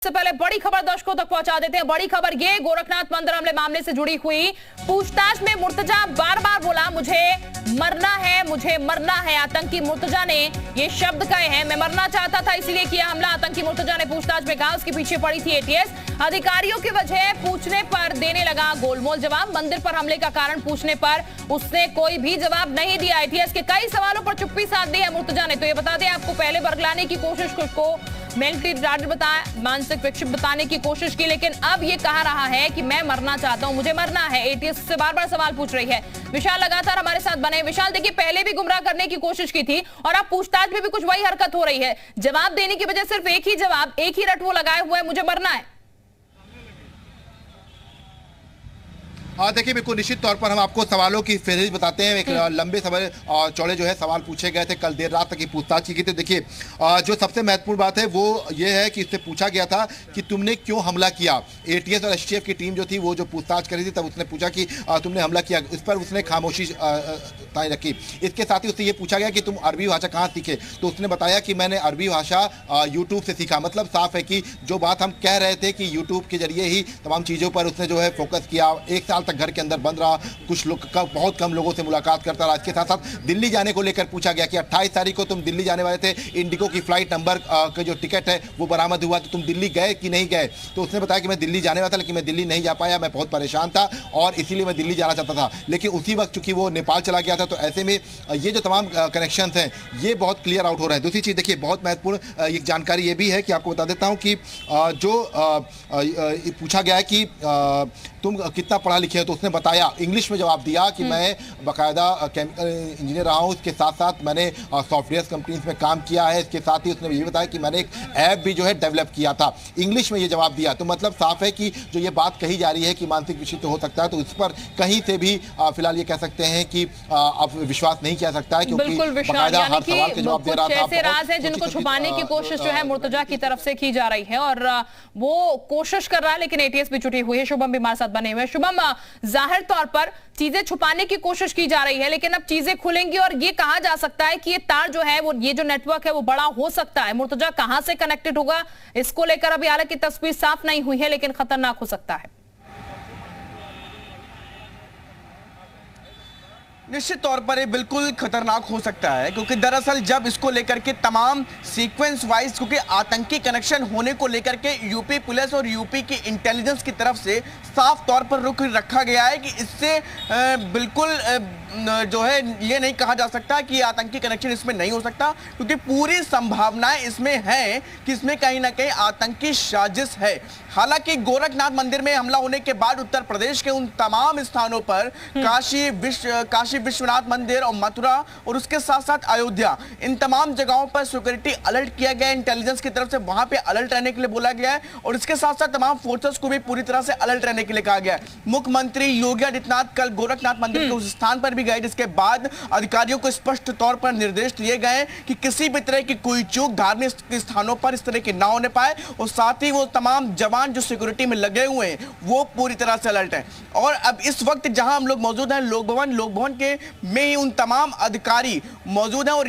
से पहले बड़ी खबर दर्शकों तक पहुंचा देते हैं। बड़ी खबर ये, गोरखनाथ मंदिर हमले मामले से जुड़ी हुई पूछताछ में मुर्तजा बार बार बोला मुझे मरना है। आतंकी मुर्तजा ने ये शब्द कहे हैं, मैं मरना चाहता था इसीलिए किया हमला। आतंकी मुर्तजा ने पूछताछ में कहा उसके पीछे पड़ी थी एटीएस। अधिकारियों की वजह पूछने पर देने लगा गोलमोल जवाब। मंदिर पर हमले का कारण पूछने पर उसने कोई भी जवाब नहीं दिया। एटीएस के कई सवालों पर चुप्पी साध दी है मुर्तजा ने। तो ये बता दें आपको, पहले बरगलाने की कोशिश, को मेंटली रिटार्डेड बताया, मानसिक विक्षिप्त बताने की कोशिश की, लेकिन अब ये कहा रहा है कि मैं मरना चाहता हूं, मुझे मरना है। एटीएस से बार बार सवाल पूछ रही है। विशाल लगातार हमारे साथ बने। विशाल देखिए, पहले भी गुमराह करने की कोशिश की थी और अब पूछताछ में भी कुछ वही हरकत हो रही है। जवाब देने की वजह सिर्फ एक ही जवाब, एक ही रट वो लगाए हुए, मुझे मरना है। हाँ देखिए, बिल्कुल निश्चित तौर पर हम आपको सवालों की फहरिस्त बताते हैं। एक लंबे समय चौड़े जो है सवाल पूछे गए थे, कल देर रात तक की पूछताछ की गई थी। देखिए जो सबसे महत्वपूर्ण बात है वो ये है कि इससे पूछा गया था कि तुमने क्यों हमला किया। एटीएस और एसटीएफ की टीम जो थी वो जो पूछताछ करी थी, तब उसने पूछा कि तुमने हमला किया, इस पर उसने खामोशी ताई रखी। इसके साथ ही उससे ये पूछा गया कि तुम अरबी भाषा कहाँ सीखे, तो उसने बताया कि मैंने अरबी भाषा यूट्यूब से सीखा। मतलब साफ है कि जो बात हम कह रहे थे कि यूट्यूब के जरिए ही तमाम चीज़ों पर उसने जो है फोकस किया। एक साल घर के अंदर बंद रहा, कुछ लोग बहुत कम लोगों से मुलाकात करता रहा। इसके साथ साथ दिल्ली जाने को लेकर पूछा गया कि 28 तारीख को तुम दिल्ली जाने वाले थे, इंडिगो की फ्लाइट नंबर का जो टिकट है वो बरामद हुआ, तो तुम दिल्ली गए कि नहीं गए। तो उसने बताया कि मैं दिल्ली जाने वाला था लेकिन मैं दिल्ली नहीं जा पाया, मैं बहुत परेशान था और इसीलिए मैं दिल्ली जाना चाहता था। लेकिन उसी वक्त चूंकि वो नेपाल चला गया था, तो ऐसे में ये जो तमाम कनेक्शन हैं ये बहुत क्लियर आउट हो रहे हैं। दूसरी चीज़ देखिए, बहुत महत्वपूर्ण एक जानकारी ये भी है कि आपको बता देता हूँ कि जो पूछा गया है कि तुम कितना पढ़ा लिखे हो, तो उसने बताया, इंग्लिश में जवाब दिया कि मैं बाकायदा केमिकल इंजीनियर रहा हूँ, इसके साथ साथ मैंने सॉफ्टवेयर कंपनीज में काम किया है। इसके साथ ही उसने ये बताया कि मैंने एक ऐप भी जो है डेवलप किया था। इंग्लिश में ये जवाब दिया। तो मतलब साफ है कि जो ये बात कही जा रही है कि मानसिक विक्षिप्त हो सकता है, तो इस पर कहीं से भी फिलहाल ये कह सकते हैं कि अब विश्वास नहीं किया सकता है, क्योंकि बाकायदा हर सवाल के जवाब दे रहा था। ऐसे राज है जिनको छुपाने की कोशिश जो है मुर्तजा की तरफ से की जा रही है और वो कोशिश कर रहा है, लेकिन एटीएस भी जुटी हुई है। शुभम भी हमारे साथ बने हुए। शुभम, जाहिर तौर पर चीजें छुपाने की कोशिश की जा रही है, लेकिन अब चीजें खुलेंगी और ये कहा जा सकता है कि ये तार जो है वो, ये जो नेटवर्क है वो बड़ा हो सकता है। मुर्तजा कहां से कनेक्टेड होगा, इसको लेकर अभी हालांकि तस्वीर साफ नहीं हुई है, लेकिन खतरनाक हो सकता है। निश्चित तौर पर ये बिल्कुल खतरनाक हो सकता है, क्योंकि दरअसल जब इसको लेकर के तमाम सीक्वेंस वाइज, क्योंकि आतंकी कनेक्शन होने को लेकर के यूपी पुलिस और यूपी की इंटेलिजेंस की तरफ से साफ तौर पर रुख रखा गया है कि इससे बिल्कुल जो है ये नहीं कहा जा सकता कि आतंकी कनेक्शन इसमें नहीं हो सकता, क्योंकि पूरी संभावनाएं इसमें है कि इसमें कहीं ना कहीं आतंकी साजिश है। हालांकि गोरखनाथ मंदिर में हमला होने के बाद उत्तर प्रदेश के उन तमाम स्थानों पर काशी विश्वनाथ मंदिर और मथुरा और उसके साथ साथ अयोध्या, इन तमाम जगहों पर सिक्योरिटी अलर्ट किया गया है। इंटेलिजेंस की तरफ से वहां पे अलर्ट रहने के लिए बोला गया है और इसके साथ साथ तमाम फोर्सेस को भी पूरी तरह से अलर्ट रहने के लिए कहा गया है। मुख्यमंत्री योगी आदित्यनाथ कल गोरखनाथ मंदिर के उस स्थान पर भी गए, जिसके बाद अधिकारियों को स्पष्ट तौर पर निर्देश दिए गए कि किसी भी तरह की कोई चूक धार्मिक स्थानों पर इस तरह की ना होने पाए, और साथ ही वो तमाम जवान जो सिक्योरिटी में लगे हुए हैं वो पूरी तरह से अलर्ट हैं। और अब इस वक्त जहां हम लोग मौजूद हैं, लोक भवन के में ही उन तमाम अधिकारी मौजूद हैं और